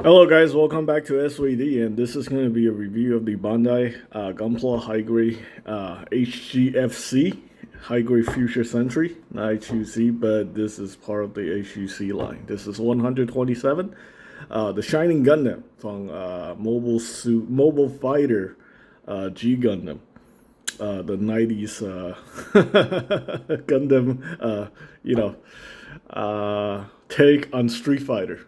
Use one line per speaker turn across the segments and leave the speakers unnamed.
Hello guys, welcome back to SVD, and this is going to be a review of the Bandai Gunpla High Grade HGFC High Grade Future Century, not HUC, but this is part of the HUC line. This is 127, the Shining Gundam from Mobile Fighter G Gundam, the 90s Gundam, take on Street Fighter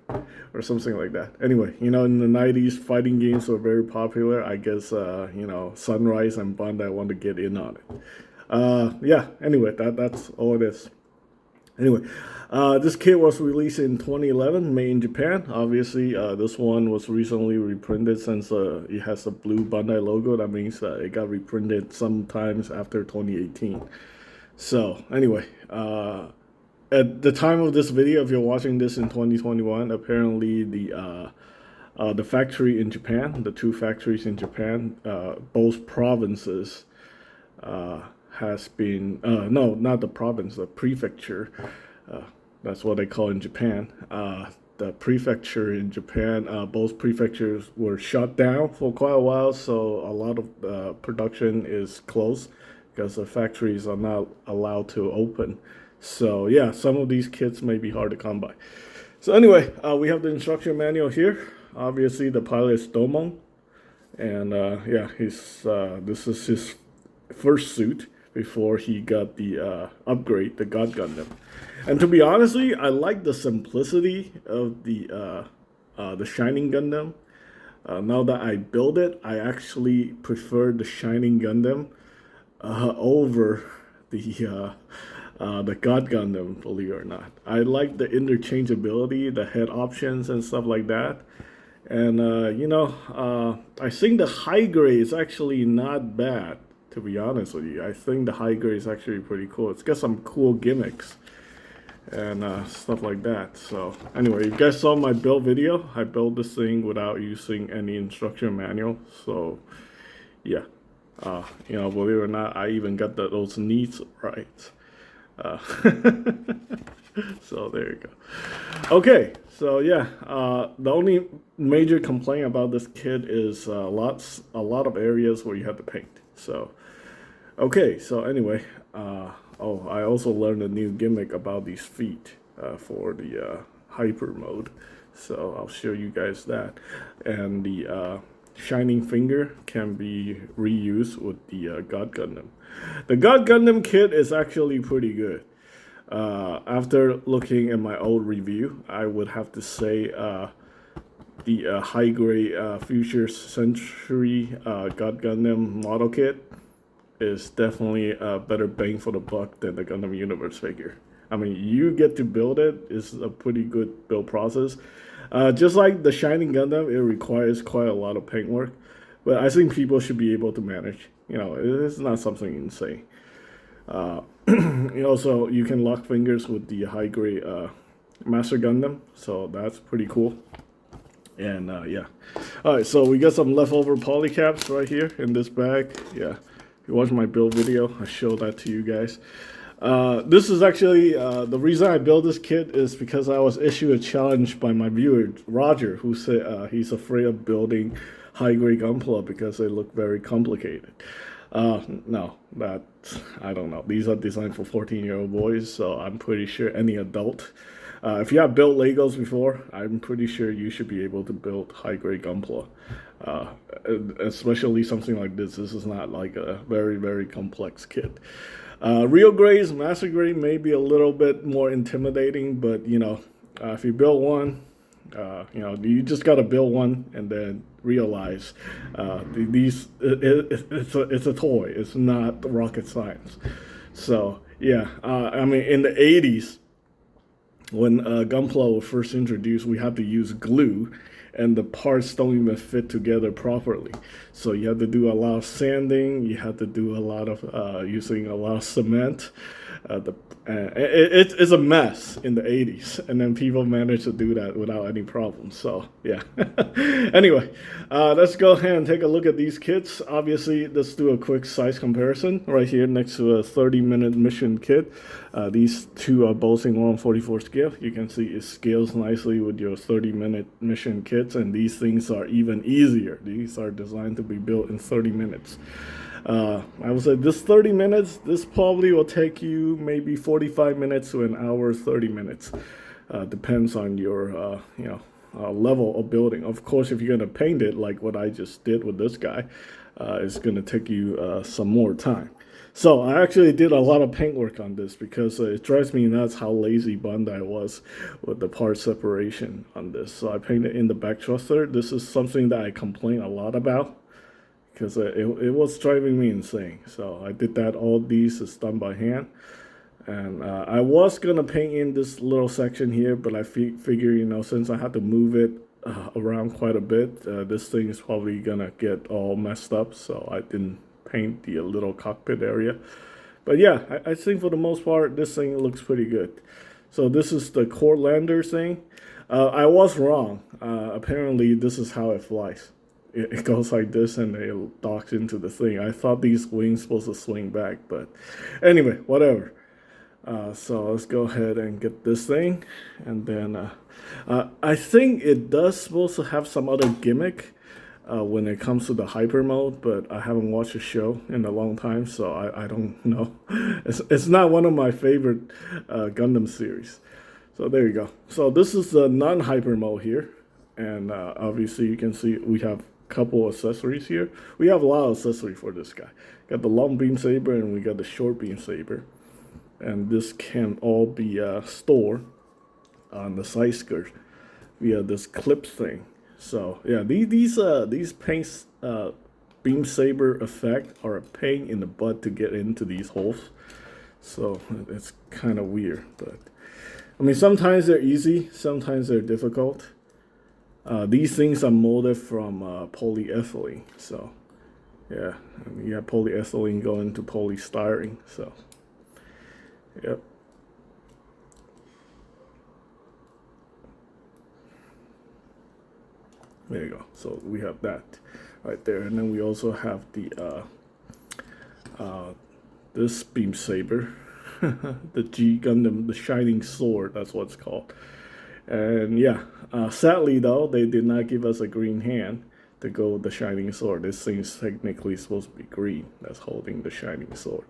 or something like that. Anyway, in the 90s, fighting games were very popular. I guess, Sunrise and Bandai want to get in on it. Yeah, anyway, that's all it is. Anyway, this kit was released in 2011, made in Japan. Obviously, this one was recently reprinted since it has a blue Bandai logo. That means it got reprinted sometimes after 2018. So, anyway, at the time of this video, if you're watching this in 2021, apparently the factory in Japan, the two factories in Japan, both provinces, has been no, not the province, the prefecture. That's what they call in Japan. The prefecture in Japan, both prefectures were shut down for quite a while, so a lot of production is closed because the factories are not allowed to open. So yeah, some of these kits may be hard to come by. So anyway, we have the instruction manual here. Obviously, the pilot is Domon, and yeah, this is his first suit before he got the upgrade, the God Gundam. And to be honestly, I like the simplicity of the Shining Gundam. Now that I build it, I actually prefer the Shining Gundam over the God Gundam, believe it or not. I like the interchangeability, the head options and stuff like that. And, I think the high grade is actually not bad, to be honest with you. I think the high grade is actually pretty cool. It's got some cool gimmicks and stuff like that. So, anyway, you guys saw my build video. I built this thing without using any instruction manual. So, yeah. Believe it or not, I even got those needs right. So there you go. Okay, so yeah, the only major complaint about this kit is a lot of areas where you have to paint. So, okay, so anyway, oh, I also learned a new gimmick about these feet for the hyper mode. So I'll show you guys that, and the Shining Finger can be reused with the God Gundam. The God Gundam kit is actually pretty good. After looking at my old review, I would have to say the high grade Future Century God Gundam model kit is definitely a better bang for the buck than the Gundam Universe figure. I mean, you get to build it. It's a pretty good build process. Just like the Shining Gundam, it requires quite a lot of paint work, but I think people should be able to manage. It's not something insane. Also, you can lock fingers with the high grade Master Gundam, so that's pretty cool. And yeah, all right. So we got some leftover polycaps right here in this bag. Yeah, if you watch my build video, I showed that to you guys. This is actually the reason I built this kit is because I was issued a challenge by my viewer Roger, who said he's afraid of building high grade Gunpla because they look very complicated. No, I don't know. These are designed for 14-year-old boys, so I'm pretty sure any adult, if you have built Legos before, I'm pretty sure you should be able to build high grade Gunpla. Especially something like this. This is not like a very, very complex kit. Real grades, master grade may be a little bit more intimidating, but if you build one, you just gotta build one and then realize it's a toy. It's not rocket science. So yeah, I mean in the 80s when Gunpla was first introduced, we had to use glue, and the parts don't even fit together properly. So you have to do a lot of sanding. You have to do a lot of using a lot of cement. It's a mess in the 80s, and then people managed to do that without any problems. So yeah. Anyway, let's go ahead and take a look at these kits. Obviously, let's do a quick size comparison right here next to a 30-minute mission kit. These two are both in 1/44 scale. scale. You can see it scales nicely with your 30-minute mission kits, and these things are even easier. These are designed to be built in 30 minutes. I would say this 30 minutes, this probably will take you maybe 45 minutes to an hour, 30 minutes. Depends on your, level of building. Of course, if you're going to paint it like what I just did with this guy, it's going to take you some more time. So I actually did a lot of paint work on this because it drives me nuts how lazy Bandai was with the part separation on this. So I painted in the back thruster. This is something that I complain a lot about because it was driving me insane. So I did that. All these is done by hand. And I was going to paint in this little section here, but I figure, since I had to move it around quite a bit, this thing is probably going to get all messed up. So I didn't paint the little cockpit area. But yeah, I think for the most part, this thing looks pretty good. So this is the core lander thing. I was wrong. Apparently, this is how it flies. It goes like this and it docks into the thing. I thought these wings supposed to swing back, but anyway, whatever. So let's go ahead and get this thing. And then I think it does supposed to have some other gimmick when it comes to the hyper mode, but I haven't watched the show in a long time, so I don't know. It's not one of my favorite Gundam series. So there you go. So this is the non-hyper mode here. And obviously you can see we have a couple accessories here. We have a lot of accessories for this guy. Got the long beam saber and we got the short beam saber. And this can all be stored on the side skirt via this clip thing. So yeah, these paints beam saber effect are a pain in the butt to get into these holes. So it's kind of weird, but I mean sometimes they're easy, sometimes they're difficult. These things are molded from polyethylene. So yeah, I mean, you have polyethylene going to polystyrene. So yep. There you go. So we have that right there, and then we also have the this beam saber, the G Gundam, the Shining Sword. That's what it's called. And yeah, sadly though, they did not give us a green hand to go with the Shining Sword. This thing's technically supposed to be green. That's holding the Shining Sword.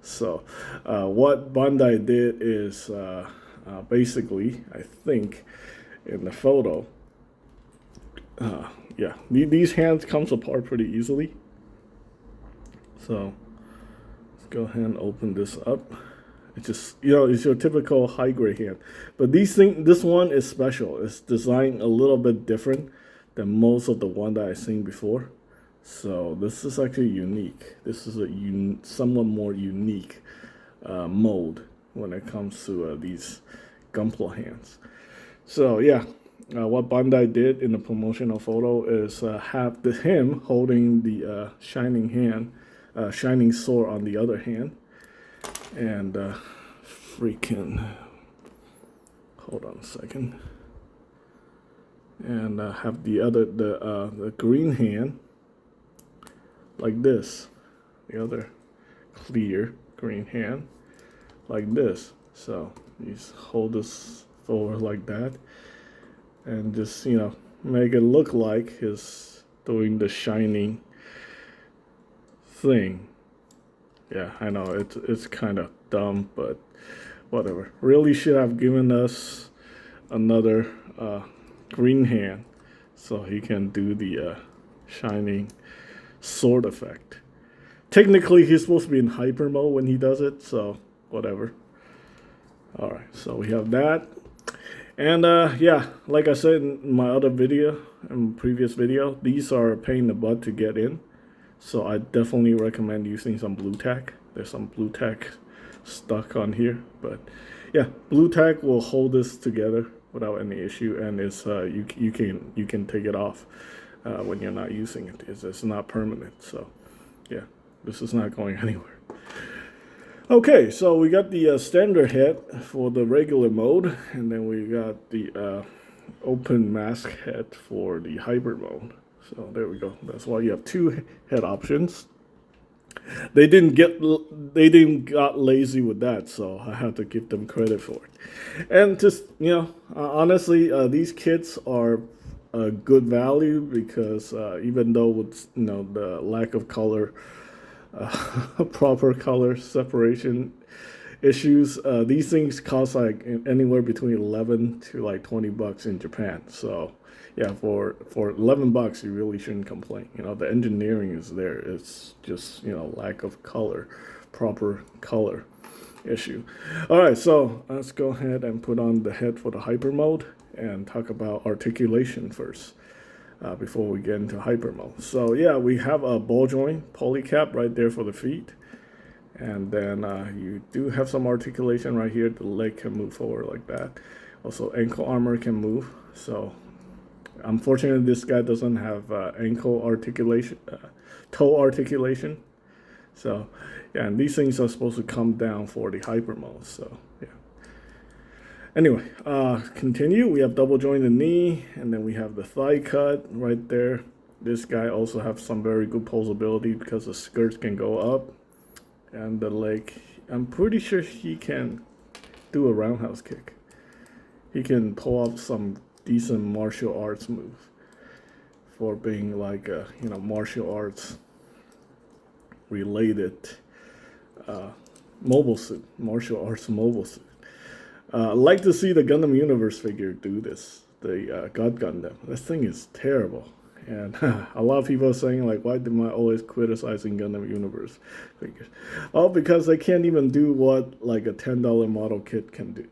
So what Bandai did is basically, I think, in the photo. Yeah, these hands comes apart pretty easily. So let's go ahead and open this up. It's just, it's your typical high grade hand. But this one is special. It's designed a little bit different than most of the one that I've seen before. So this is actually unique. This is a somewhat more unique mold when it comes to these Gunpla hands. So yeah. What Bandai did in the promotional photo is have him holding the shining sword on the other hand, and hold on a second, and have the green hand like this, the other clear green hand like this. So you just hold this forward like that. And just, make it look like he's doing the shining thing. Yeah, I know, it's kind of dumb, but whatever. Really should have given us another green hand so he can do the shining sword effect. Technically, he's supposed to be in hyper mode when he does it, so whatever. Alright, so we have that. And yeah, like I said in my other video, in previous video, these are a pain in the butt to get in. So I definitely recommend using some blue tack. There's some blue tack stuck on here, but yeah, blue tack will hold this together without any issue, and it's you can take it off when you're not using it. It's not permanent. So yeah, this is not going anywhere. Okay, so we got the standard head for the regular mode, and then we got the open mask head for the hybrid mode. So there we go. That's why you have two head options. they didn't got lazy with that, so I have to give them credit for it. And just honestly, these kits are a good value because even though with the lack of color, proper color separation issues, these things cost like anywhere between 11 to like $20 in Japan. So yeah, for $11 you really shouldn't complain. The engineering is there. It's just lack of color, proper color issue. All right, so let's go ahead and put on the head for the hyper mode and talk about articulation first before we get into hyper mode. So yeah, we have a ball joint polycap right there for the feet. And then you do have some articulation right here. The leg can move forward like that. Also, ankle armor can move. So, unfortunately, this guy doesn't have ankle articulation, toe articulation. So, yeah, and these things are supposed to come down for the hyper mode. So, yeah. Anyway, continue. We have double jointed knee, and then we have the thigh cut right there. This guy also has some very good posability because the skirts can go up. And the leg, I'm pretty sure he can do a roundhouse kick. He can pull off some decent martial arts moves for being like a martial arts related mobile suit, martial arts mobile suit. I'd like to see the Gundam Universe figure do this. The God Gundam. This thing is terrible. And a lot of people are saying, like, why am I always criticizing Gundam Universe figures? Oh, because they can't even do what, like, a $10 model kit can do.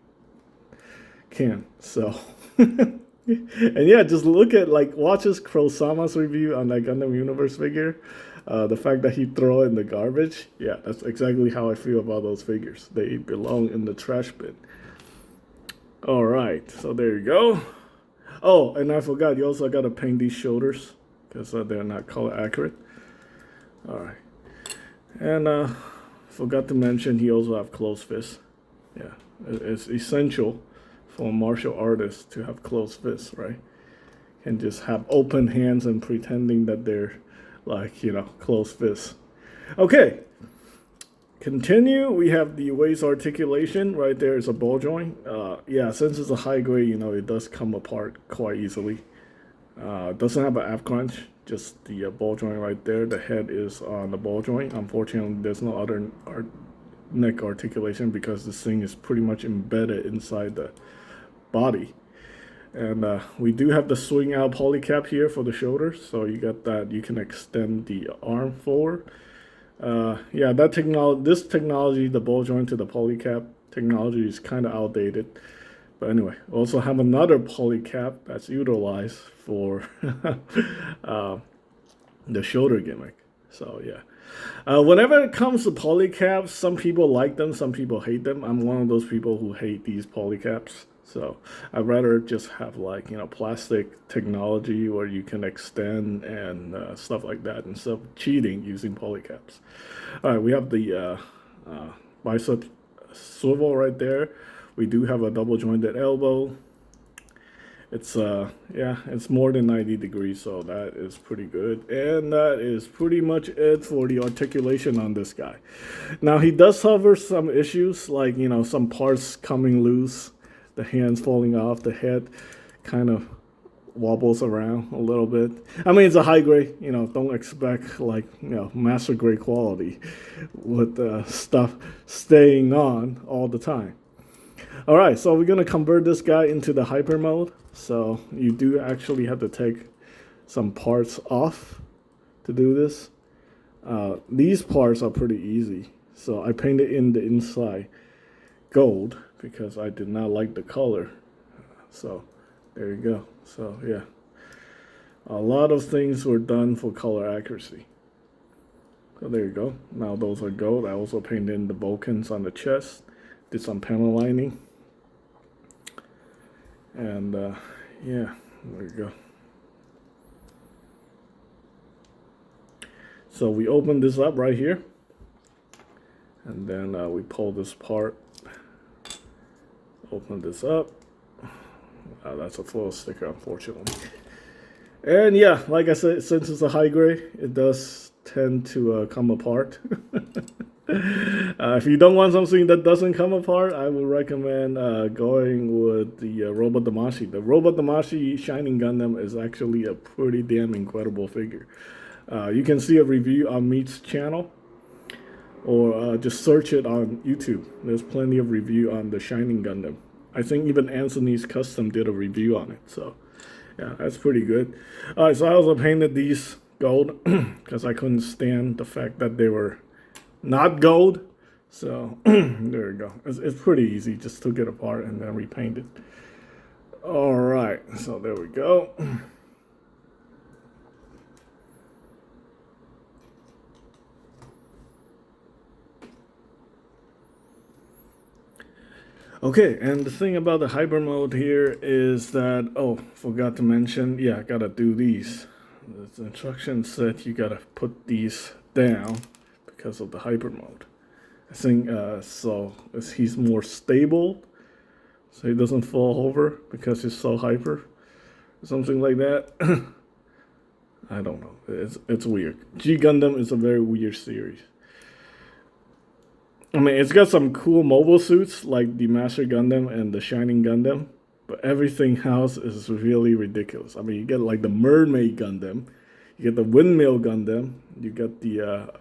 So, and yeah, just look at, like, watch this Kurosama's review on that Gundam Universe figure. The fact that he throw it in the garbage, yeah, that's exactly how I feel about those figures. They belong in the trash bin. All right, so there you go. Oh, and I forgot, you also got to paint these shoulders because they're not color accurate. All right. And forgot to mention he also have closed fists. Yeah, it's essential for a martial artist to have closed fists, right? And just have open hands and pretending that they're like, closed fists. Okay. Continue, we have the waist articulation. Right there is a ball joint. Yeah, since it's a high grade, it does come apart quite easily. It doesn't have an ab crunch, just the ball joint right there. The head is on the ball joint. Unfortunately, there's no other neck articulation because this thing is pretty much embedded inside the body. And we do have the swing out polycap here for the shoulders, so you got that. You can extend the arm forward. Yeah, this technology, the ball joint to the polycap technology is kind of outdated. But anyway, we also have another polycap that's utilized for the shoulder gimmick. So yeah, whenever it comes to polycaps, some people like them, some people hate them. I'm one of those people who hate these polycaps. So I'd rather just have like plastic technology where you can extend and stuff like that instead of cheating using polycaps. All right, we have the bicep swivel right there. We do have a double jointed elbow. It's it's more than 90 degrees, so that is pretty good. And that is pretty much it for the articulation on this guy. Now he does suffer some issues like some parts coming loose. The hands falling off, the head kind of wobbles around a little bit. I mean, it's a high grade, don't expect like, master grade quality with stuff staying on all the time. All right, so we're going to convert this guy into the hyper mode. So you do actually have to take some parts off to do this. These parts are pretty easy. So I painted in the inside gold because I did not like the color. So there you go. So yeah, a lot of things were done for color accuracy. So there you go. Now those are gold. I also painted in the Vulcans on the chest, did some panel lining, and yeah, there you go. So we open this up right here, and then we pull this part. Open this up. That's a full sticker, unfortunately. And yeah, like I said, since it's a high grade, it does tend to come apart. If you don't want something that doesn't come apart, I would recommend going with the Robot Damashi. The Robot Damashi Shining Gundam is actually a pretty damn incredible figure. You can see a review on Meat's channel, or just search it on YouTube. There's plenty of review on the Shining Gundam. I think even Anthony's Custom did a review on it. So, yeah, that's pretty good. All right, so I also painted these gold because I couldn't stand the fact that they were not gold. So, there we go. It's pretty easy. Just took it apart and then repaint it. All right, so there we go. Okay, and the thing about the hyper mode here is that, oh, forgot to mention, yeah, I gotta do these. The instruction said you gotta put these down because of the hyper mode. I think so he's more stable, so he doesn't fall over because he's so hyper, something like that. I don't know. It's weird. G Gundam is a very weird series. I mean, it's got some cool mobile suits like the Master Gundam and the Shining Gundam, but everything else is really ridiculous. I mean, you get like the Mermaid Gundam, you get the Windmill Gundam, you get the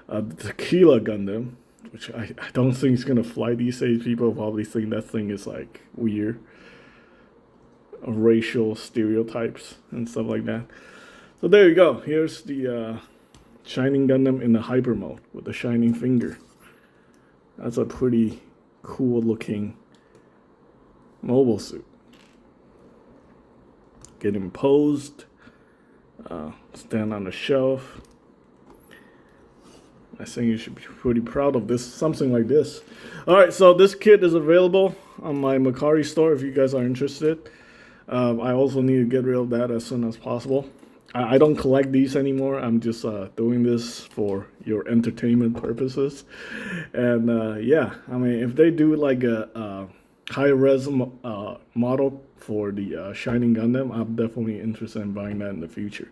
Tequila Gundam, which I don't think is gonna fly these days. People probably think that thing is like weird, racial stereotypes and stuff like that. So there you go. Here's the Shining Gundam in the hyper mode with the shining finger. That's a pretty cool looking mobile suit. Get him posed, stand on the shelf. I think you should be pretty proud of this, something like this. All right, so this kit is available on my Mercari store if you guys are interested. I also need to get rid of that as soon as possible. I don't collect these anymore. I'm just doing this for your entertainment purposes. And yeah, I mean, if they do like a high-res model for the Shining Gundam, I'm definitely interested in buying that in the future.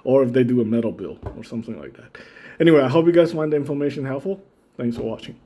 Or if they do a metal build or something like that. Anyway, I hope you guys find the information helpful. Thanks for watching.